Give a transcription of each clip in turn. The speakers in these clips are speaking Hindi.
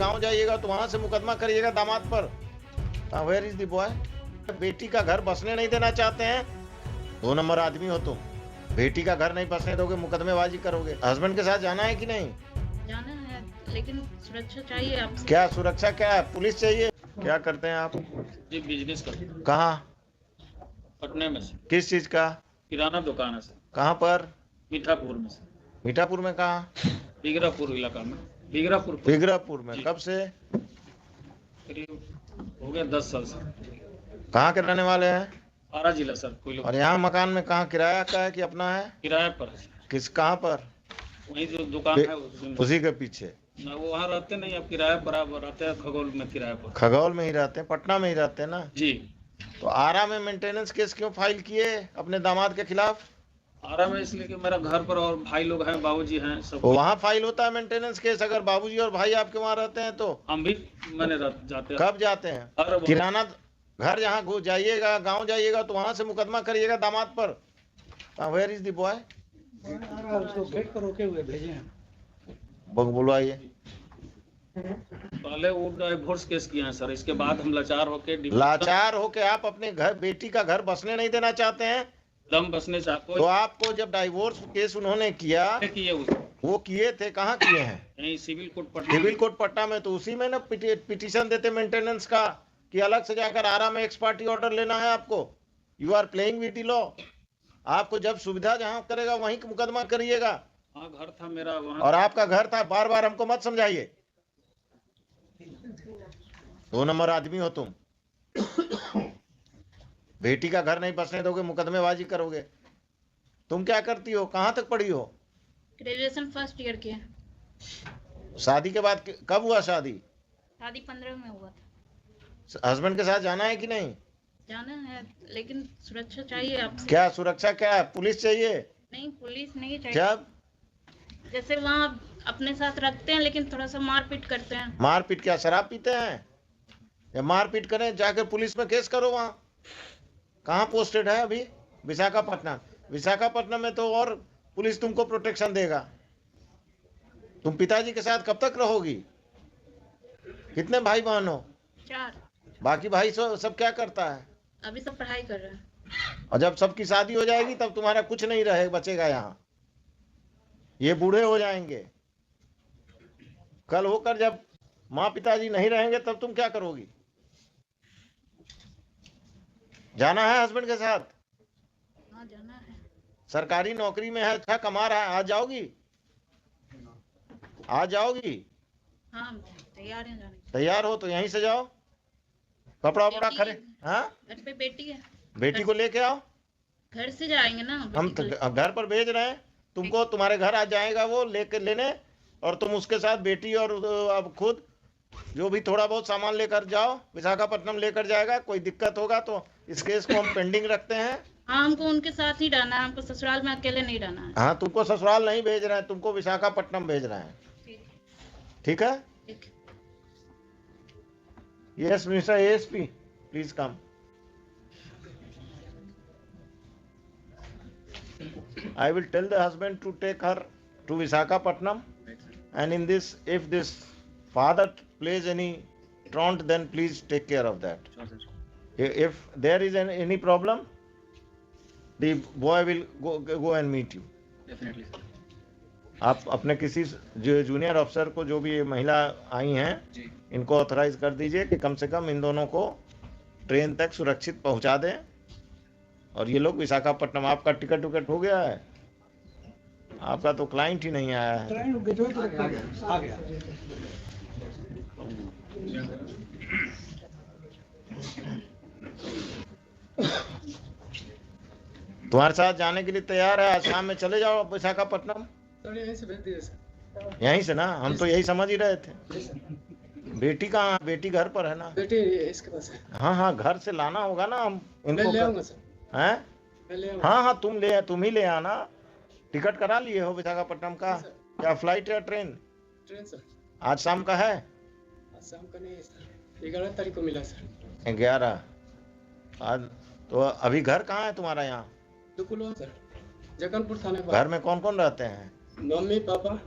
गांव जाइएगा तो वहां से मुकदमा करिएगा दामाद पर। Where is the boy? बेटी का घर बसने नहीं देना चाहते हैं, 2 नंबर आदमी हो तुम। बेटी का घर नहीं बसने दोगे, मुकदमेबाजी करोगे। हस्बैंड के साथ जाना है कि नहीं? जाना है, लेकिन सुरक्षा चाहिए आपसे। क्या सुरक्षा, क्या है? पुलिस चाहिए? क्या करते हैं आप? जी बिजनेस करते हैं। कहाँ? पटना में से। किस चीज का? किराना दुकान है सर। कहाँ पर? मीठापुर में से। मीठापुर में कहाँ? बिगरापुर इलाका में। बिगरापुर बिगरापुर में। जी। कब से? करीब हो गया 10 साल से। कहाँ के रहने वाले हैं? आरा जिला सर। कोई लोग और यहाँ मकान में कहाँ किराया का है कि अपना है? किराए पर है सर। किस, कहाँ पर? वही जो दुकान है उसी के पीछे। ना वो वहाँ रहते नहीं, अब किराए पर आप रहते हैं खगोल में किराए पर। खगौल में ही रहते हैं, पटना में ही रहते हैं ना जी। तो आरा में मेंटेनेंस केस क्यों फाइल किए अपने दामाद के खिलाफ? आरा में इसलिए कि मेरा घर पर और भाई लोग हैं, बाबूजी हैं सब। वहाँ फाइल होता है मेंटेनेंस केस अगर बाबूजी और भाई आपके वहाँ रहते हैं तो? हम भी मैंने जाते हैं। कब जाते हैं? किराना घर जहाँ जाइएगा, गांव जाइएगा तो वहां से मुकदमा करिएगा दामाद पर। Where is the boy? उसको गेट पर रोके हुए भेजे हैं। बुलवाइए। पहले वो डिवोर्स केस किए हैं सर, इसके बाद हम लाचार होके आप अपने घर, बेटी का घर बसने नहीं देना चाहते हैं? दम बसने चाहते तो आपको जब डिवोर्स केस उन्होंने किया, वो किए थे, कहाँ किए हैं? यहीं civil court Patna. Civil court Patna में। तो उसी में ना पिटीशन देते मेंटेनेंस का, कि अलग से जाकर आरा में एक्सपार्टी ऑर्डर लेना है आपको? You are playing with the law. आपको जब सुविधा जहां करेगा वहीं मुकदमा करिएगा। हाँ घर था मेरा वहाँ। और आपका घर था, बार बार हमको मत समझाइए। 2 नंबर आदमी हो तुम। बेटी का घर नहीं बसने दोगे, मुकदमेबाजी करोगे। तुम क्या करती हो, कहाँ तक पढ़ी हो? ग्रेजुएशन फर्स्ट ईयर के। शादी के बाद कब हुआ शादी? शादी 15 में हुआ था। हस्बैंड के साथ जाना है कि नहीं? जाना है, लेकिन सुरक्षा चाहिए आपसे। क्या सुरक्षा, क्या है? पुलिस चाहिए? नहीं, पुलिस नहीं चाहिए। जब जैसे वहाँ अपने साथ रखते हैं, लेकिन थोड़ा सा मारपीट करते हैं। मारपीट? क्या शराब पीते हैं? या मारपीट करें, जाकर पुलिस में केस करो। वहाँ कहाँ पोस्टेड है अभी? विशाखापट्टनम। विशाखापट्टनम में तो और पुलिस तुमको प्रोटेक्शन देगा। तुम पिताजी के साथ कब तक रहोगी? कितने भाई बहन हो? 4। बाकी भाई सब क्या करता है? अभी सब पढ़ाई कर रहे हैं। और जब सबकी शादी हो जाएगी तब तुम्हारा कुछ नहीं रहे बचेगा यहाँ। ये बूढ़े हो जाएंगे। कल होकर जब माँ पिताजी नहीं रहेंगे तब तुम क्या करोगी? जाना है हस्बैंड के साथ? हाँ जाना है। सरकारी नौकरी में है, अच्छा कमा रहा है। आ जाओगी? आ जाओगी? हाँ तैयार हैं जाने। तैयार हो तो यहीं से जाओ, कपड़ा वपड़ा खरे। हाँ घर पे बेटी है। बेटी को लेके आओ। घर से जाएंगे ना। हम तो घर पर भेज रहे हैं तुमको, तुम्हारे घर आ जाएगा वो लेके लेने, और तुम उसके साथ बेटी और अब खुद जो भी थोड़ा बहुत सामान लेकर जाओ। विशाखापट्टनम लेकर जाएगा, कोई दिक्कत होगा तो इस केस को हम पेंडिंग रखते हैं। हाँ हमको उनके साथ ही रहना है, हमको ससुराल में अकेले नहीं रहना है। हाँ तुमको ससुराल नहीं भेज रहे हैं, तुमको विशाखापट्टनम भेज रहे हैं। ठीक है? Yes mister ASP, please come. I will tell the husband to take her to Visakhapatnam, and in this, if this father plays any truant, then please take care of that. If there is any problem, the boy will go and meet you. Definitely sir. आप अपने किसी जूनियर अफसर को, जो भी महिला आई हैं, इनको ऑथराइज कर दीजिए कि कम से कम इन दोनों को ट्रेन तक सुरक्षित पहुंचा दें। और ये लोग विशाखापट्टनम, आपका टिकट विकट हो गया है? आपका तो क्लाइंट ही नहीं आया है। आ गया। तुम्हारे साथ जाने के लिए तैयार है, आज शाम में चले जाओ विशाखापट्टनम। यहीं से भेज दिए सर। यहीं से ना, हम तो यही समझ ही रहे थे। बेटी कहाँ? बेटी घर पर है ना? बेटी इसके पास है। हाँ हाँ, घर से लाना होगा ना हम इनको। ले आऊंगा सर। हैं? मैं ले आऊंगा। हाँ हाँ, तुम ही ले आना। टिकट करा लिए हो विशाखापट्टनम का? या फ्लाइट या ट्रेन? Train sir. आज शाम का है? आज शाम का नहीं है सर, 11 तारीख को मिला सर। 11 आज? तो अभी घर कहाँ है तुम्हारा? यहाँ दुकुलवा सर, जगनपुर थाने पर। घर में कौन कौन रहते हैं? मम्मी पापा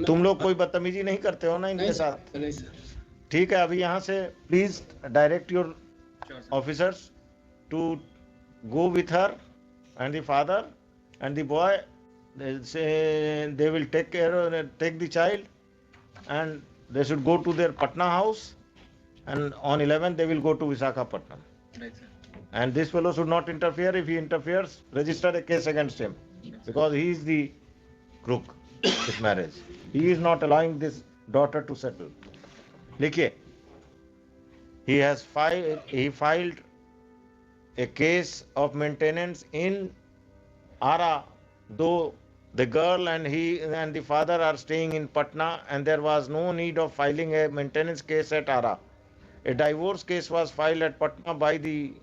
तुम लोग कोई बदतमीजी नहीं करते हो ना इनके नहीं साथ? सर, नहीं सर। ठीक है, अभी यहाँ से please direct your officers to go with her and the father and the boy. They say they will take the child and they should go to their Patna house, and on 11th they will go to Visakhapatnam. Right, sir. And this fellow should not interfere. If he interferes, register a case against him because he is the crook this marriage. He is not allowing this daughter to settle. देखिए, he filed a case of maintenance in Ara, though the girl and he and the father are staying in Patna, and there was no need of filing a maintenance case at Ara. A divorce case was filed at Patna by the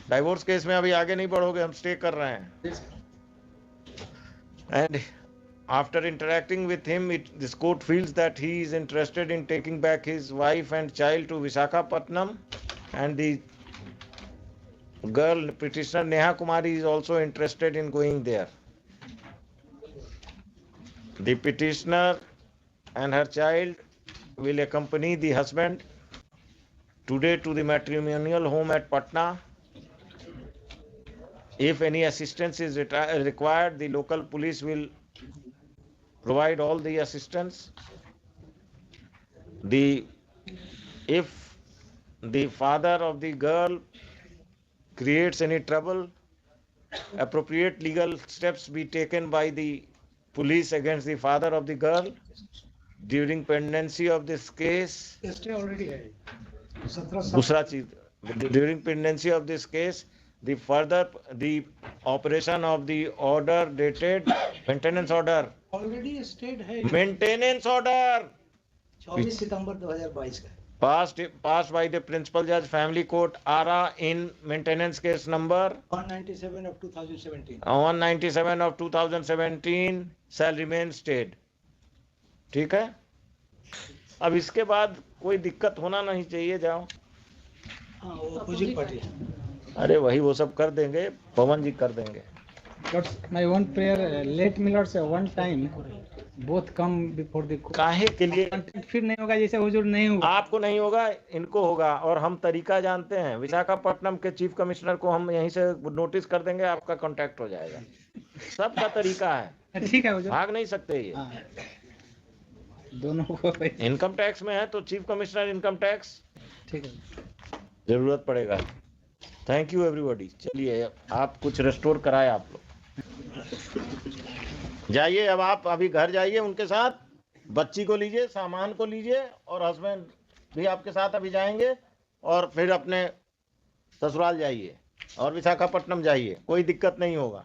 divorce case में अभी आगे नहीं बढ़ोगे, हम stay कर रहे हैं. And after interacting with him, this court feels that he is interested in taking back his wife and child to Visakhapatnam, and the girl petitioner Neha Kumari is also interested in going there. The petitioner and her child will accompany the husband today to the matrimonial home at Patna. If any assistance is required, the local police will provide all the assistance. If the father of the girl creates any trouble, appropriate legal steps be taken by the police against the father of the girl. During pendency of this case, दूसरा चीज, during pendency of this case, the operation of the order dated maintenance order, already state है maintenance order 24 सितंबर 2022 का passed by the principal judge family court Ara in maintenance case number 197 of 2017 197 of 2017 shall remain stayed. ठीक है, अब इसके बाद कोई दिक्कत होना नहीं चाहिए. जाओ. हाँ वो अपोजिट पार्टी. अरे वही वो सब कर देंगे, पवन जी कर देंगे. But my one prayer, let me Lord say one time, both come before the court. काहे के लिए? Contact फिर नहीं होगा जैसे हुजूर नहीं होगा. आपको नहीं होगा, इनको होगा. और हम तरीका जानते हैं. विशाखापट्टनम के चीफ कमिश्नर को हम यहीं से नोटिस कर देंगे, आपका कांटेक्ट हो जाएगा. सबका तरीका है, ठीक है हुजूर. भाग नहीं सकते ये. हाँ. दोनों को इनकम टैक्स में है तो चीफ कमिश्नर इनकम टैक्स ठीक है. जरूरत पड़ेगा. Thank you everybody. चलिए, आप कुछ रेस्टोर कराए आप लोग. जाइए, अब आप अभी घर जाइए, उनके साथ बच्ची को लीजिए, सामान को लीजिए, और हस्बैंड भी आपके साथ अभी जाएंगे, और फिर अपने ससुराल जाइए और विशाखापट्टनम जाइए. कोई दिक्कत नहीं होगा.